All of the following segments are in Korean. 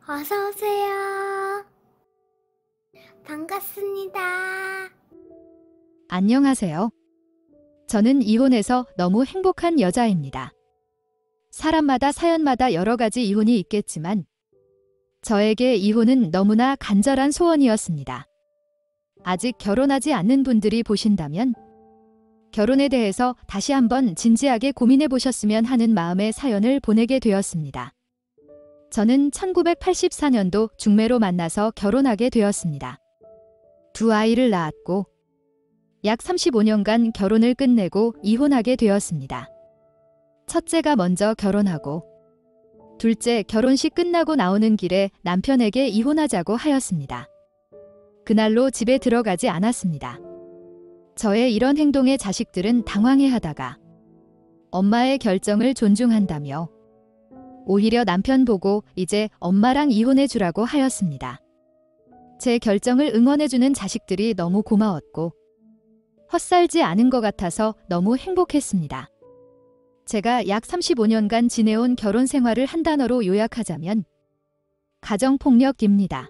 어서 오세요. 반갑습니다. 안녕하세요. 저는 이혼해서 너무 행복한 여자입니다. 사람마다 사연마다 여러 가지 이혼이 있겠지만 저에게 이혼은 너무나 간절한 소원이었습니다. 아직 결혼하지 않는 분들이 보신다면 결혼에 대해서 다시 한번 진지하게 고민해 보셨으면 하는 마음의 사연을 보내게 되었습니다. 저는 1984년도 중매로 만나서 결혼하게 되었습니다. 두 아이를 낳았고 약 35년간 결혼을 끝내고 이혼하게 되었습니다. 첫째가 먼저 결혼하고 둘째 결혼식 끝나고 나오는 길에 남편에게 이혼하자고 하였습니다. 그날로 집에 들어가지 않았습니다. 저의 이런 행동에 자식들은 당황해하다가 엄마의 결정을 존중한다며 오히려 남편 보고 이제 엄마랑 이혼해 주라고 하였습니다. 제 결정을 응원해주는 자식들이 너무 고마웠고 헛살지 않은 것 같아서 너무 행복했습니다. 제가 약 35년간 지내온 결혼 생활을 한 단어로 요약하자면 가정폭력입니다.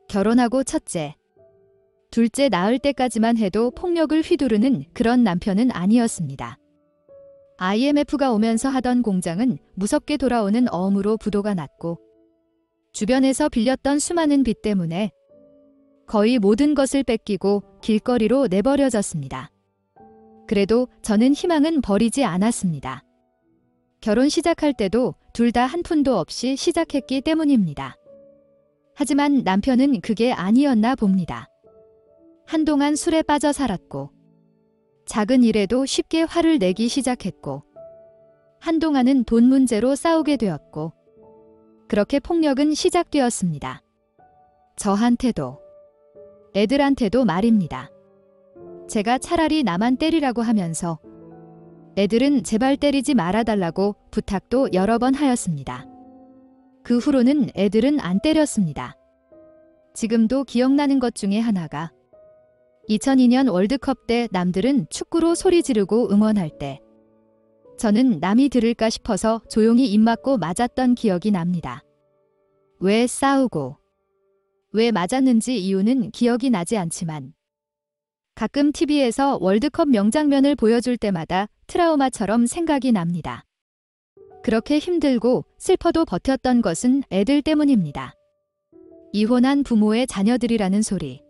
결혼하고 첫째, 둘째 낳을 때까지만 해도 폭력을 휘두르는 그런 남편은 아니었습니다. IMF가 오면서 하던 공장은 무섭게 돌아오는 어음으로 부도가 났고 주변에서 빌렸던 수많은 빚 때문에 거의 모든 것을 뺏기고 길거리로 내버려졌습니다. 그래도 저는 희망은 버리지 않았습니다. 결혼 시작할 때도 둘 다 한 푼도 없이 시작했기 때문입니다. 하지만 남편은 그게 아니었나 봅니다. 한동안 술에 빠져 살았고 작은 일에도 쉽게 화를 내기 시작했고 한동안은 돈 문제로 싸우게 되었고 그렇게 폭력은 시작되었습니다. 저한테도 애들한테도 말입니다. 제가 차라리 나만 때리라고 하면서 애들은 제발 때리지 말아달라고 부탁도 여러 번 하였습니다. 그 후로는 애들은 안 때렸습니다. 지금도 기억나는 것 중에 하나가 2002년 월드컵 때 남들은 축구로 소리 지르고 응원할 때 저는 남이 들을까 싶어서 조용히 입 막고 맞았던 기억이 납니다. 왜 싸우고 왜 맞았는지 이유는 기억이 나지 않지만 가끔 TV에서 월드컵 명장면을 보여줄 때마다 트라우마처럼 생각이 납니다. 그렇게 힘들고 슬퍼도 버텼던 것은 애들 때문입니다. 이혼한 부모의 자녀들이라는 소리.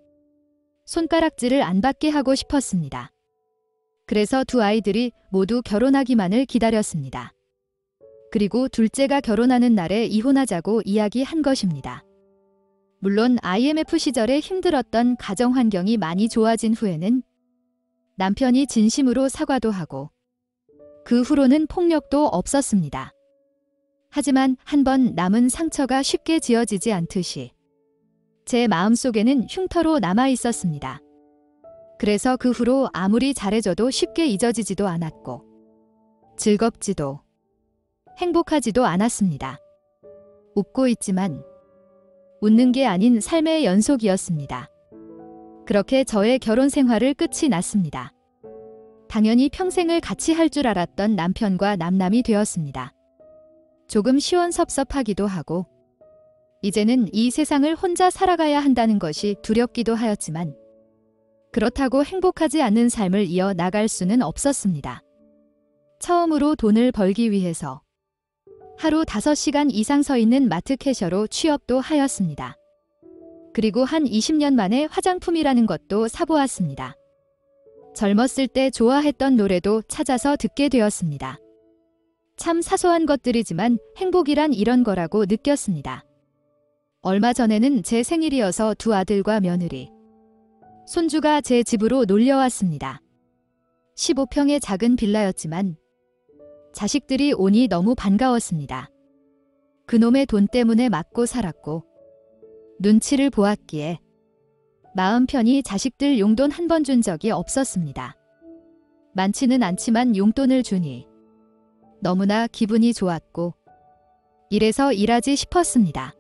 손가락질을 안 받게 하고 싶었습니다. 그래서 두 아이들이 모두 결혼하기만을 기다렸습니다. 그리고 둘째가 결혼하는 날에 이혼하자고 이야기한 것입니다. 물론 IMF 시절에 힘들었던 가정 환경이 많이 좋아진 후에는 남편이 진심으로 사과도 하고 그 후로는 폭력도 없었습니다. 하지만 한번 남은 상처가 쉽게 지워지지 않듯이 제 마음속에는 흉터로 남아 있었습니다. 그래서 그 후로 아무리 잘해줘도 쉽게 잊어지지도 않았고 즐겁지도 행복하지도 않았습니다. 웃고 있지만 웃는 게 아닌 삶의 연속이었습니다. 그렇게 저의 결혼 생활을 끝이 났습니다. 당연히 평생을 같이 할 줄 알았던 남편과 남남이 되었습니다. 조금 시원섭섭하기도 하고 이제는 이 세상을 혼자 살아가야 한다는 것이 두렵기도 하였지만 그렇다고 행복하지 않은 삶을 이어나갈 수는 없었습니다. 처음으로 돈을 벌기 위해서 하루 5시간 이상 서 있는 마트 캐셔로 취업도 하였습니다. 그리고 한 20년 만에 화장품이라는 것도 사보았습니다. 젊었을 때 좋아했던 노래도 찾아서 듣게 되었습니다. 참 사소한 것들이지만 행복이란 이런 거라고 느꼈습니다. 얼마 전에는 제 생일이어서 두 아들과 며느리, 손주가 제 집으로 놀려왔습니다. 15평의 작은 빌라였지만 자식들이 오니 너무 반가웠습니다. 그놈의 돈 때문에 맞고 살았고 눈치를 보았기에 마음 편히 자식들 용돈 한 번 준 적이 없었습니다. 많지는 않지만 용돈을 주니 너무나 기분이 좋았고 이래서 일하지 싶었습니다.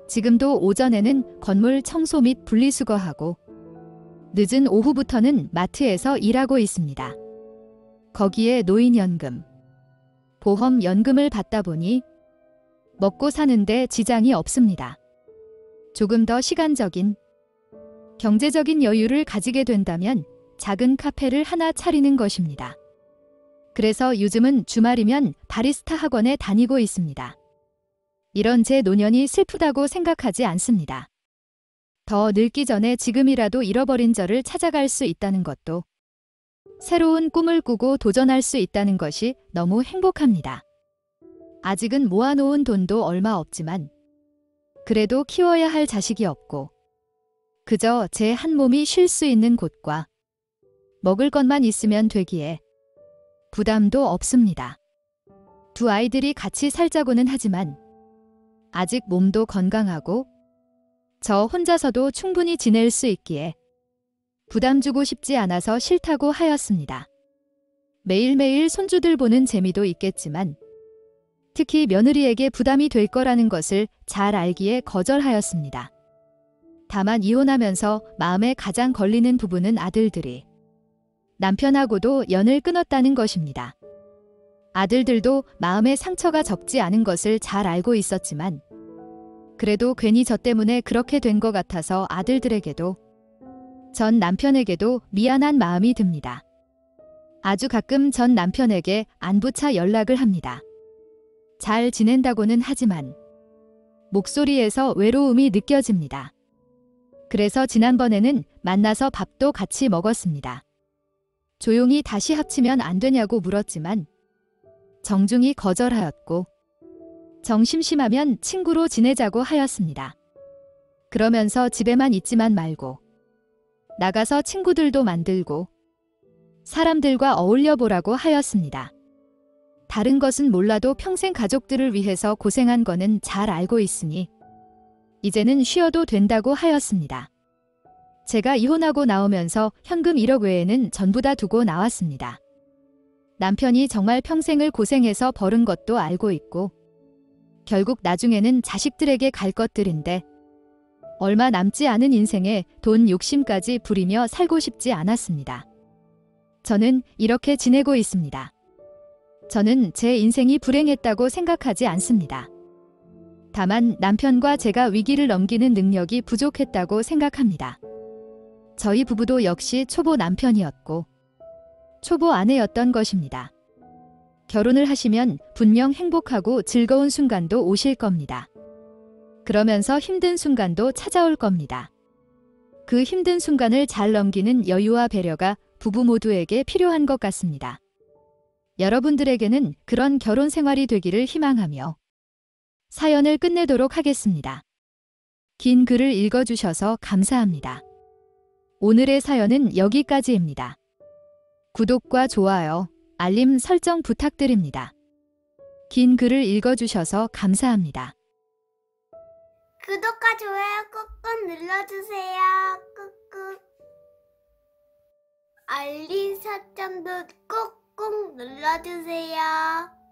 지금도 오전에는 건물 청소 및 분리수거하고 늦은 오후부터는 마트에서 일하고 있습니다. 거기에 노인연금, 보험연금을 받다 보니 먹고 사는데 지장이 없습니다. 조금 더 시간적인, 경제적인 여유를 가지게 된다면 작은 카페를 하나 차리는 것입니다. 그래서 요즘은 주말이면 바리스타 학원에 다니고 있습니다. 이런 제 노년이 슬프다고 생각하지 않습니다. 더 늙기 전에 지금이라도 잃어버린 저를 찾아갈 수 있다는 것도, 새로운 꿈을 꾸고 도전할 수 있다는 것이 너무 행복합니다. 아직은 모아놓은 돈도 얼마 없지만 그래도 키워야 할 자식이 없고 그저 제 한 몸이 쉴 수 있는 곳과 먹을 것만 있으면 되기에 부담도 없습니다. 두 아이들이 같이 살자고는 하지만 아직 몸도 건강하고 저 혼자서도 충분히 지낼 수 있기에 부담 주고 싶지 않아서 싫다고 하였습니다. 매일매일 손주들 보는 재미도 있겠지만 특히 며느리에게 부담이 될 거라는 것을 잘 알기에 거절하였습니다. 다만 이혼하면서 마음에 가장 걸리는 부분은 아들들이 남편하고도 연을 끊었다는 것입니다. 아들들도 마음의 상처가 적지 않은 것을 잘 알고 있었지만 그래도 괜히 저 때문에 그렇게 된 것 같아서 아들들에게도 전 남편에게도 미안한 마음이 듭니다. 아주 가끔 전 남편에게 안부차 연락을 합니다. 잘 지낸다고는 하지만 목소리에서 외로움이 느껴집니다. 그래서 지난번에는 만나서 밥도 같이 먹었습니다. 조용히 다시 합치면 안 되냐고 물었지만 정중히 거절하였고 정심심하면 친구로 지내자고 하였습니다. 그러면서 집에만 있지만 말고 나가서 친구들도 만들고 사람들과 어울려 보라고 하였습니다. 다른 것은 몰라도 평생 가족들을 위해서 고생한 거는 잘 알고 있으니 이제는 쉬어도 된다고 하였습니다. 제가 이혼하고 나오면서 현금 1억 외에는 전부 다 두고 나왔습니다. 남편이 정말 평생을 고생해서 벌은 것도 알고 있고 결국 나중에는 자식들에게 갈 것들인데 얼마 남지 않은 인생에 돈 욕심까지 부리며 살고 싶지 않았습니다. 저는 이렇게 지내고 있습니다. 저는 제 인생이 불행했다고 생각하지 않습니다. 다만 남편과 제가 위기를 넘기는 능력이 부족했다고 생각합니다. 저희 부부도 역시 초보 남편이었고 초보 아내였던 것입니다. 결혼을 하시면 분명 행복하고 즐거운 순간도 오실 겁니다. 그러면서 힘든 순간도 찾아올 겁니다. 그 힘든 순간을 잘 넘기는 여유와 배려가 부부 모두에게 필요한 것 같습니다. 여러분들에게는 그런 결혼 생활이 되기를 희망하며 사연을 끝내도록 하겠습니다. 긴 글을 읽어주셔서 감사합니다. 오늘의 사연은 여기까지입니다. 구독과 좋아요, 알림 설정 부탁드립니다. 긴 글을 읽어주셔서 감사합니다. 구독과 좋아요 꾹꾹 눌러주세요. 꾹꾹. 알림 설정도 꾹꾹 눌러주세요.